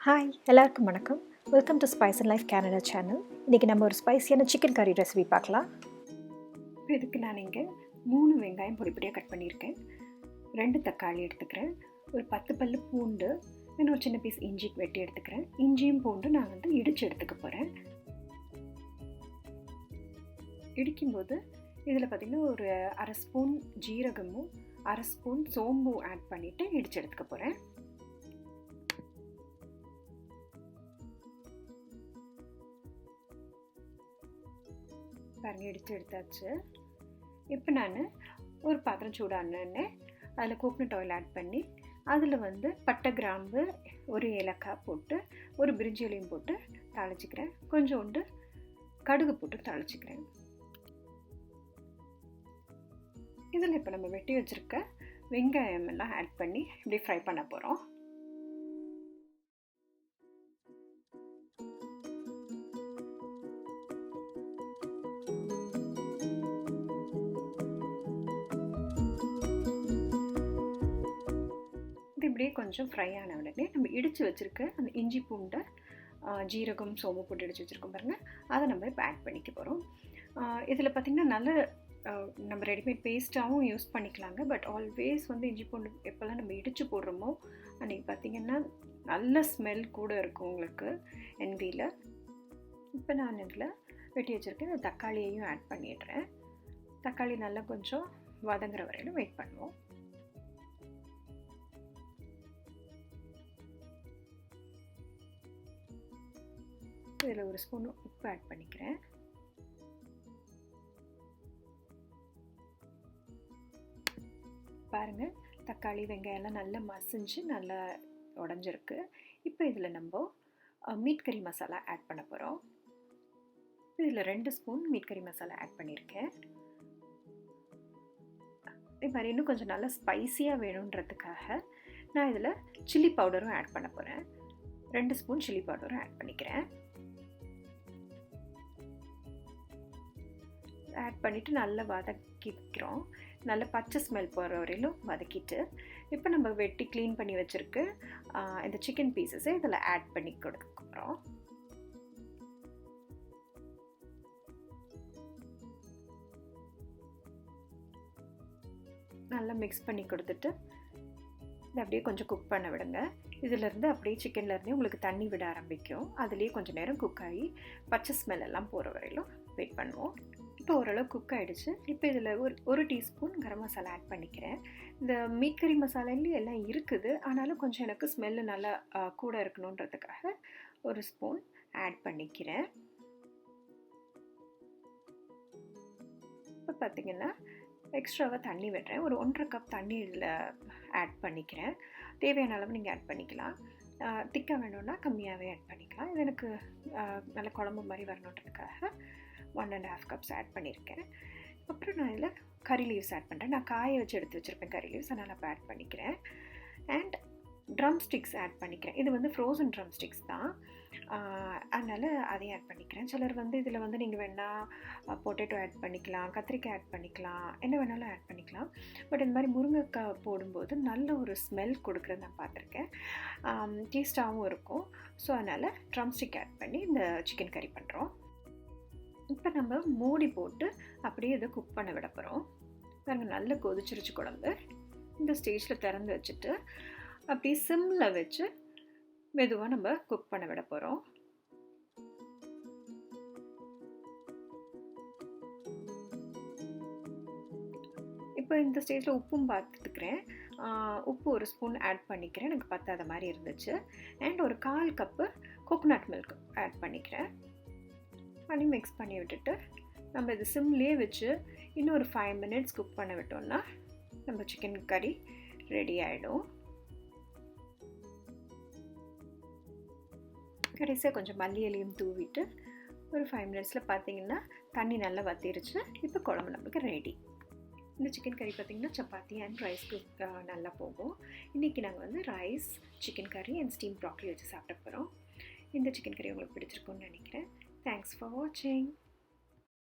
Hi எல்லாருக்கும் வணக்கம். Welcome to spice and life Canada channel. இன்றைக்கி நம்ம ஒரு ஸ்பைஸியான சிக்கன் கறி ரெசிபி பார்க்கலாம். இதுக்கு நான் இங்கே 3 வெங்காயம் பொடிப்பொடியாக கட் பண்ணியிருக்கேன், 2 தக்காளி எடுத்துக்கிறேன், ஒரு 10 பல்லு பூண்டு, இன்னும் ஒரு சின்ன பீஸ் இஞ்சி வெட்டி எடுத்துக்கிறேன். இஞ்சியும் பூண்டு நான் இடித்து எடுத்துக்க போகிறேன். இடிக்கும்போது இதில் பார்த்திங்கன்னா ஒரு 1/2 ஸ்பூன் ஜீரகமும் 1/2 ஸ்பூன் சோம்பும் ஆட் பண்ணிவிட்டு இடித்து எடுத்துக்க போகிறேன். பாருங்க, இடித்து எடுத்தாச்சு. இப்போ நான் ஒரு பாத்திரம் சூடானே அதில் கோகனட் ஆயில் ஆட் பண்ணி அதில் பட்டை, கிராம்பு, ஒரு ஏலக்காய் போட்டு ஒரு பிரிஞ்சி இலையும் போட்டு தாளிச்சிக்கிறேன். கொஞ்சோண்டு கடுகு போட்டு தாளிச்சிக்கிறேன். இதில் இப்போ நம்ம வெட்டி வச்சுருக்க வெங்காயம் எல்லாம் ஆட் பண்ணி இப்படி ஃப்ரை பண்ண போகிறோம். இப்படியே கொஞ்சம் ஃப்ரை ஆன உடனே நம்ம இடித்து வச்சுருக்க அந்த இஞ்சி பூண்டை, ஜீரகம், சோம்பு போட்டு இடித்து வச்சுருக்கோம் பாருங்கள், அதை நம்ம இப்போ ஆட் பண்ணிக்க போகிறோம். இதில் பார்த்திங்கன்னா நல்ல நம்ம ரெடிமேட் பேஸ்ட்டாகவும் யூஸ் பண்ணிக்கலாங்க. பட் ஆல்வேஸ் இஞ்சி பூண்டு எப்போல்லாம் நம்ம இடித்து போடுறோமோ அன்றைக்கி பார்த்திங்கன்னா நல்ல ஸ்மெல் கூட இருக்கும் உங்களுக்கு என்வியில். இப்போ நான் இதில் வெட்டி வச்சுருக்கேன் இந்த தக்காளியையும் ஆட் பண்ணிடுறேன். தக்காளி நல்லா கொஞ்சம் வதங்குற வரையிலும் வெயிட் பண்ணுவோம். இதில் ஒரு ஸ்பூன் உப்பு ஆட் பண்ணிக்கிறேன். பாருங்கள், தக்காளி வெங்காயம்லாம் நல்லா மசிஞ்சு நல்லா உடஞ்சிருக்கு. இப்போ இதில் நம்ம மீட் கறி மசாலா ஆட் பண்ண போகிறோம். இதில் 2 ஸ்பூன் மீட் கறி மசாலா ஆட் பண்ணியிருக்கேன். இது மாதிரி இன்னும் கொஞ்சம் நல்லா ஸ்பைஸியாக வேணுன்றதுக்காக நான் இதில் சில்லி பவுடரும் ஆட் பண்ண போகிறேன். 2 ஸ்பூன் சில்லி பவுடரும் ஆட் பண்ணிக்கிறேன். ஆட் பண்ணிவிட்டு நல்லா வதக்கிக்கிறோம். நல்லா பச்சை ஸ்மெல் போகிற வரையிலும் வதக்கிட்டு இப்போ நம்ம வெட்டி க்ளீன் பண்ணி வச்சுருக்கு இந்த சிக்கன் பீசஸை இதில் ஆட் பண்ணி கொடுக்குறோம். நல்லா மிக்ஸ் பண்ணி கொடுத்துட்டு இதை அப்படியே கொஞ்சம் குக் பண்ண விடுங்க. இதிலேருந்து அப்படியே சிக்கன்லேருந்தே உங்களுக்கு தண்ணி விட ஆரம்பிக்கும். அதுலேயே கொஞ்சம் நேரம் குக் ஆகி பச்சை ஸ்மெல் எல்லாம் போகிற வரையிலும் வெயிட் பண்ணுவோம். இப்போ ஓரளவு குக் ஆகிடுச்சு. இப்போ இதில் ஒரு டீஸ்பூன் கரம் மசாலா ஆட் பண்ணிக்கிறேன். இந்த மீட் கறி மசாலாலேயும் எல்லாம் இருக்குது, ஆனாலும் கொஞ்சம் எனக்கு ஸ்மெல்லு நல்லா கூட இருக்கணுன்றதுக்காக ஒரு ஸ்பூன் ஆட் பண்ணிக்கிறேன். இப்போ பார்த்திங்கன்னா எக்ஸ்ட்ராவாக தண்ணி விடுறேன். ஒரு 1.5 கப் தண்ணி இதில் ஆட் பண்ணிக்கிறேன். தேவையான அளவு நீங்கள் ஆட் பண்ணிக்கலாம். திக்காக வேணும்னா கம்மியாகவே ஆட் பண்ணிக்கலாம். இது எனக்கு நல்ல குழம்பு மாதிரி வரணுன்றதுக்காக 1.5 கப்ஸ் ஆட் பண்ணியிருக்கேன். அப்புறம் நான் இதில் கறி லீவ்ஸ் ஆட் பண்ணுறேன். நான் காய வச்சு எடுத்து வச்சுருப்பேன் கறி லீவ்ஸ், அதனால் இப்போ ஆட் பண்ணிக்கிறேன். அண்ட் ட்ரம் ஸ்டிக்ஸ் ஆட் பண்ணிக்கிறேன். இது ஃப்ரோசன் ட்ரம் ஸ்டிக்ஸ் தான், அதனால் அதையும் ஆட் பண்ணிக்கிறேன். சிலர் இதில் நீங்கள் வேணால் பொட்டேட்டோ ஆட் பண்ணிக்கலாம், கத்திரிக்காய் ஆட் பண்ணிக்கலாம், என்ன வேணாலும் ஆட் பண்ணிக்கலாம். பட் இந்த மாதிரி முருங்கைக்காய் போடும்போது நல்ல ஒரு ஸ்மெல் கொடுக்குறது நான் பார்த்துருக்கேன், டேஸ்ட்டாகவும் இருக்கும். ஸோ அதனால் ட்ரம் ஸ்டிக் ஆட் பண்ணி இந்த சிக்கன் கறி பண்ணுறோம். இப்போ நம்ம மூடி போட்டு அப்படியே இதை குக் பண்ண விட போகிறோம். நாங்கள் நல்லா கொதிச்சிருச்சு குழம்பு. இந்த ஸ்டேஜில் திறந்து வச்சுட்டு அப்படியே சிம்மில் வச்சு மெதுவாக நம்ம குக் பண்ண விட போகிறோம். இப்போ இந்த ஸ்டேஜில் உப்பும் பார்த்துக்கிறேன். உப்பு ஒரு ஸ்பூன் ஆட் பண்ணிக்கிறேன், எனக்கு பத்தாத மாதிரி இருந்துச்சு. அண்ட் ஒரு 1/4 கப்பு கோகோனட் மில்க் ஆட் பண்ணிக்கிறேன். பண்ணி மிக்ஸ் பண்ணி விட்டுட்டு நம்ம இது சிம்லேயே வச்சு இன்னும் ஒரு 5 மினிட்ஸ் குக் பண்ண விட்டோம்னா நம்ம சிக்கன் கறி ரெடி ஆகிடும். கடைசியாக கொஞ்சம் மல்லி இலையும் தூவிட்டு ஒரு 5 மினிட்ஸில் பார்த்திங்கன்னா தண்ணி நல்லா வத்திருச்சு. இப்போ குழம்பு நம்மளுக்கு ரெடி. இந்த சிக்கன் கறி பார்த்திங்கன்னா சப்பாத்தி அண்ட் ரைஸ்க்கு நல்லா போகும். இன்றைக்கி நாங்கள் ரைஸ், சிக்கன் கறி அண்ட் ஸ்டீம் ப்ராக்கலி வச்சு சாப்பிட போகிறோம். இந்த சிக்கன் கறி உங்களுக்கு பிடிச்சிருக்குன்னு நினைக்கிறேன். Thanks for watching.